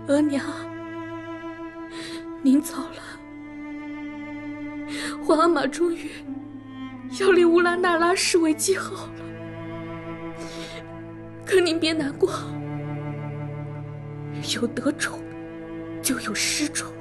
额娘，您走了，皇阿玛终于要立乌拉那拉氏为继后了。可您别难过，有得宠就有失宠。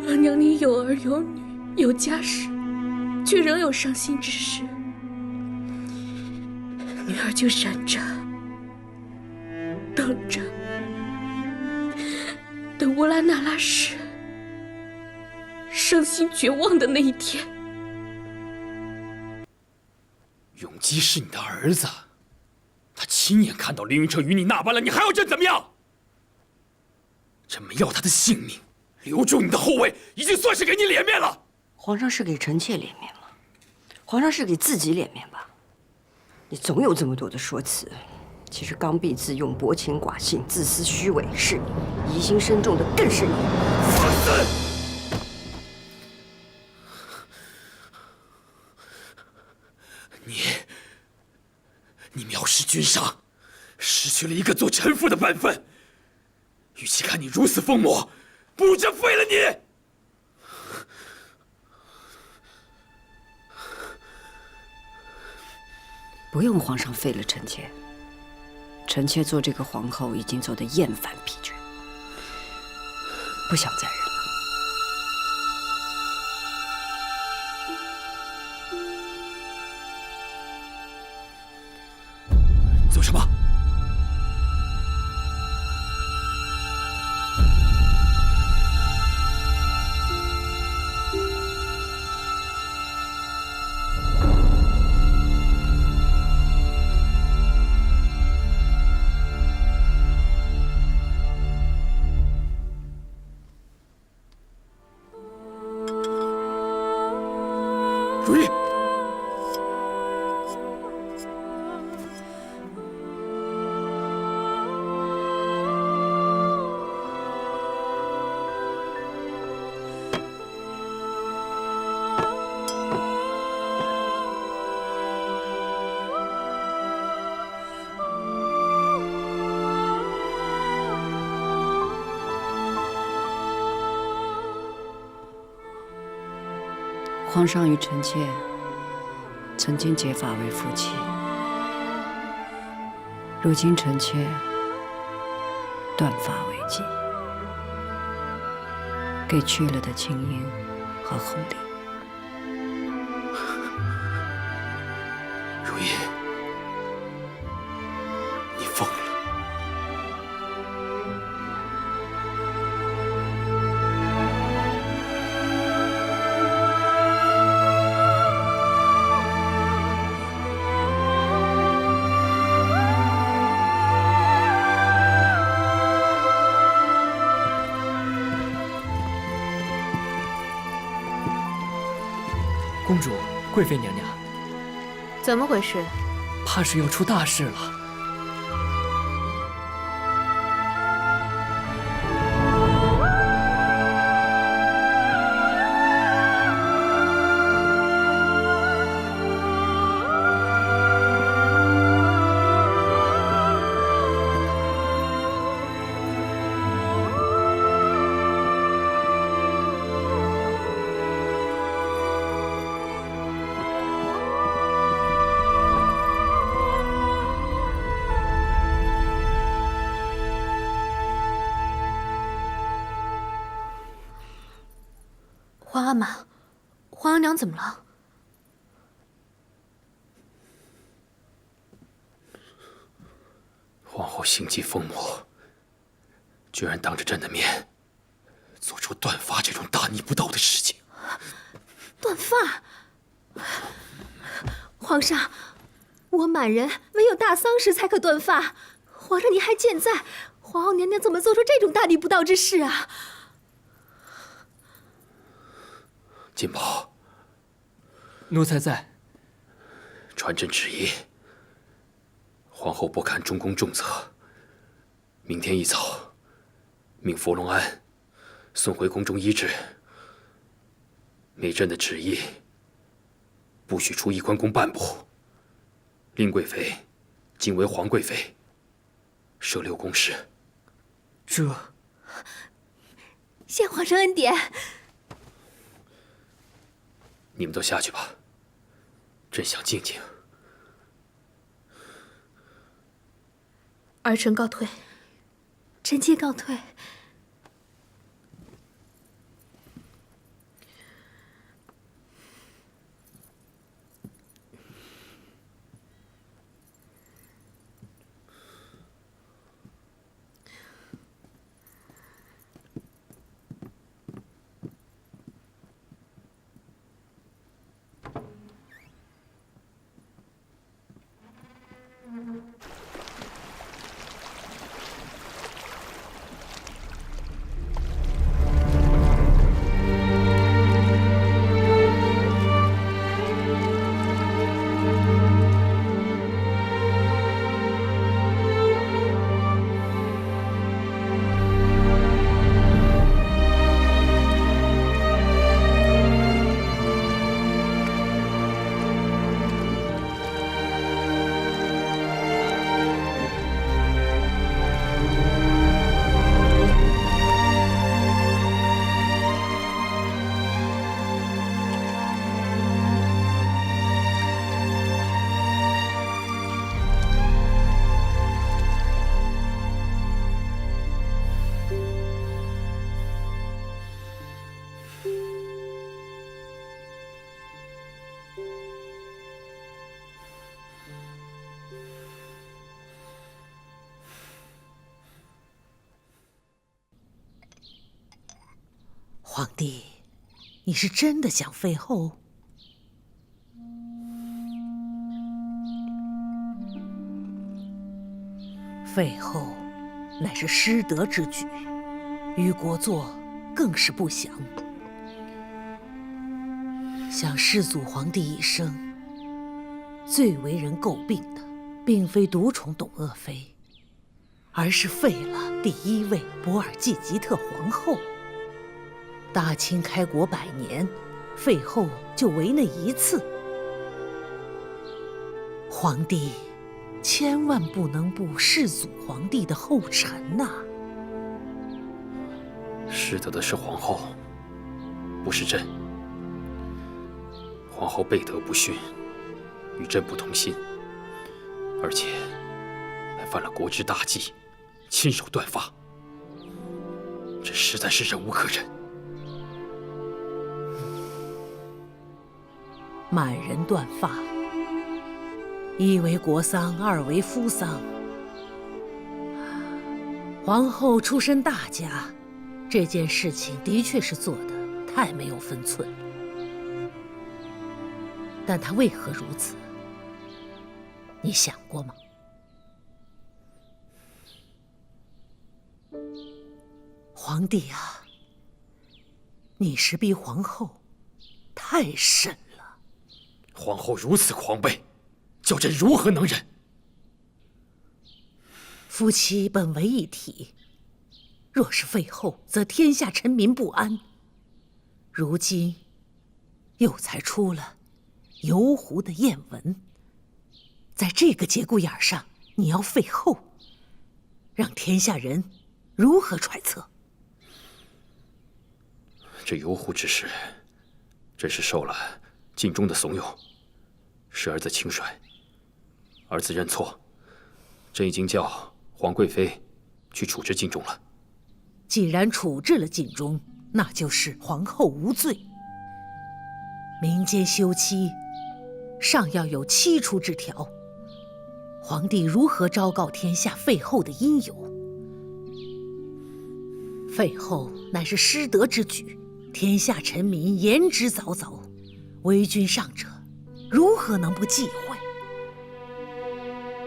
额娘您有儿有女有家室，却仍有伤心之事，女儿就忍着，等着，等乌拉那拉氏伤心绝望的那一天。永基是你的儿子，他亲眼看到凌云彻与你那般了，你还要朕怎么样？朕没要他的性命，留住你的后位，已经算是给你脸面了。皇上是给臣妾脸面吗？皇上是给自己脸面吧？你总有这么多的说辞，其实刚愎自用、薄情寡信、自私虚伪是你，疑心深重的更是你。放肆！你藐视君上，失去了一个做臣妇的本分。与其看你如此疯魔，不如朕废了你！不用皇上废了臣妾，臣妾做这个皇后已经做得厌烦疲倦，不想再忍了。做什么？如意。皇上与臣妾曾经结发为夫妻，如今臣妾断发为继，给去了的青樱和红莲。如意，你疯了！公主，贵妃娘娘，怎么回事？怕是要出大事了。皇阿玛，皇额娘怎么了？皇后心急疯魔，居然当着朕的面做出断发这种大逆不道的事情。断发！皇上，我满人唯有大丧时才可断发，皇上您还健在，皇后娘娘怎么做出这种大逆不道之事啊？金宝，奴才在。传朕旨意，皇后不堪中宫重责，明天一早，命佛隆安送回宫中医治。每朕的旨意，不许出1宽宫半步。令贵妃晋为皇贵妃，设6宫使。这谢皇上恩典。你们都下去吧，朕想静静。儿臣告退。臣妾告退。皇帝，你是真的想废后？废后乃是失德之举，于国祚更是不祥。想世祖皇帝一生，最为人诟病的，并非独宠董鄂妃，而是废了第1位博尔济吉特皇后。大清开国100年，废后就唯那一次。皇帝千万不能步世祖皇帝的后尘呐！失德的是皇后，不是朕。皇后背德不逊，与朕不同心，而且还犯了国之大忌，亲手断发，这实在是忍无可忍。满人断发，一为国丧，二为夫丧。皇后出身大家，这件事情的确是做得太没有分寸。但她为何如此？你想过吗？皇帝啊，你是逼皇后太甚了。皇后如此狂悖，叫朕如何能忍？夫妻本为一体，若是废后，则天下臣民不安。如今又才出了游湖的艳闻，在这个节骨眼上，你要废后，让天下人如何揣测？这游湖之事，朕是受了晋中的怂恿，是儿子轻率，儿子认错，朕已经叫皇贵妃去处置晋中了。既然处置了晋中，那就是皇后无罪。民间休妻，尚要有妻出之条，皇帝如何昭告天下废后的因由？废后乃是失德之举，天下臣民言之凿凿，为君上者如何能不忌讳？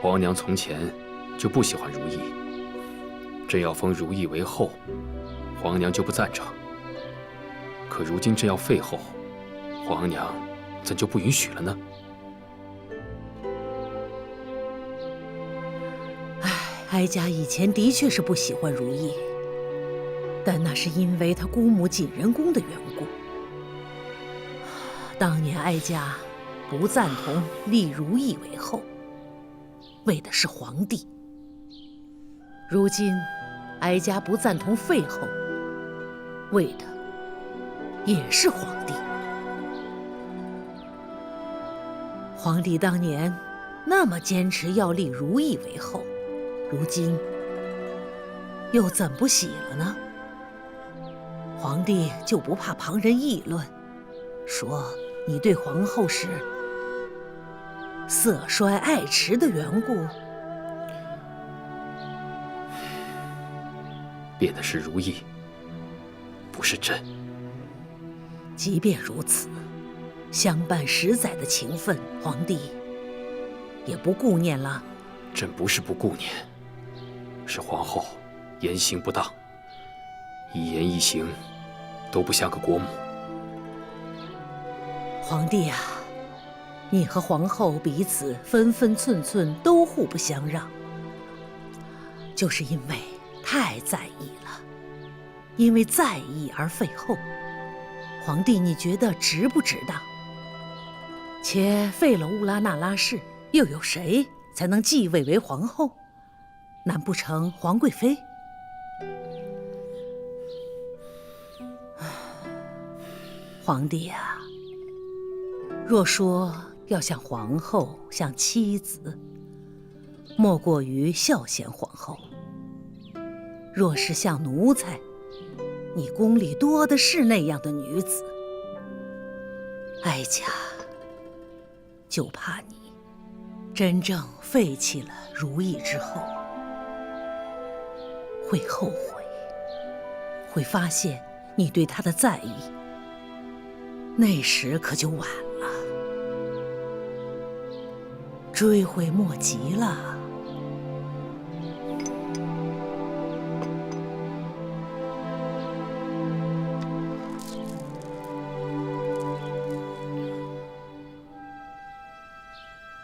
皇娘从前就不喜欢如意，朕要封如意为后，皇娘就不赞成。可如今朕要废后，皇娘怎就不允许了呢？哀家以前的确是不喜欢如意，但那是因为她姑母景仁宫的缘故。当年哀家不赞同立如意为后，为的是皇帝。如今哀家不赞同废后，为的也是皇帝。皇帝当年那么坚持要立如意为后，如今又怎不喜了呢？皇帝就不怕旁人议论，说你对皇后是色衰爱弛的缘故？变的是如意，不是朕。即便如此，相伴10载的情分，皇帝也不顾念了。朕不是不顾念，是皇后言行不当，一言一行都不像个国母。皇帝啊，你和皇后彼此分分寸寸都互不相让，就是因为太在意了，因为在意而废后。皇帝，你觉得值不值当？且废了乌拉那拉氏，又有谁才能继位为皇后？难不成皇贵妃？皇帝啊，若说要像皇后，像妻子，莫过于孝贤皇后；若是像奴才，你宫里多的是那样的女子。哀家就怕你真正废弃了如意之后，会后悔，会发现你对她的在意，那时可就晚了，追悔莫及了。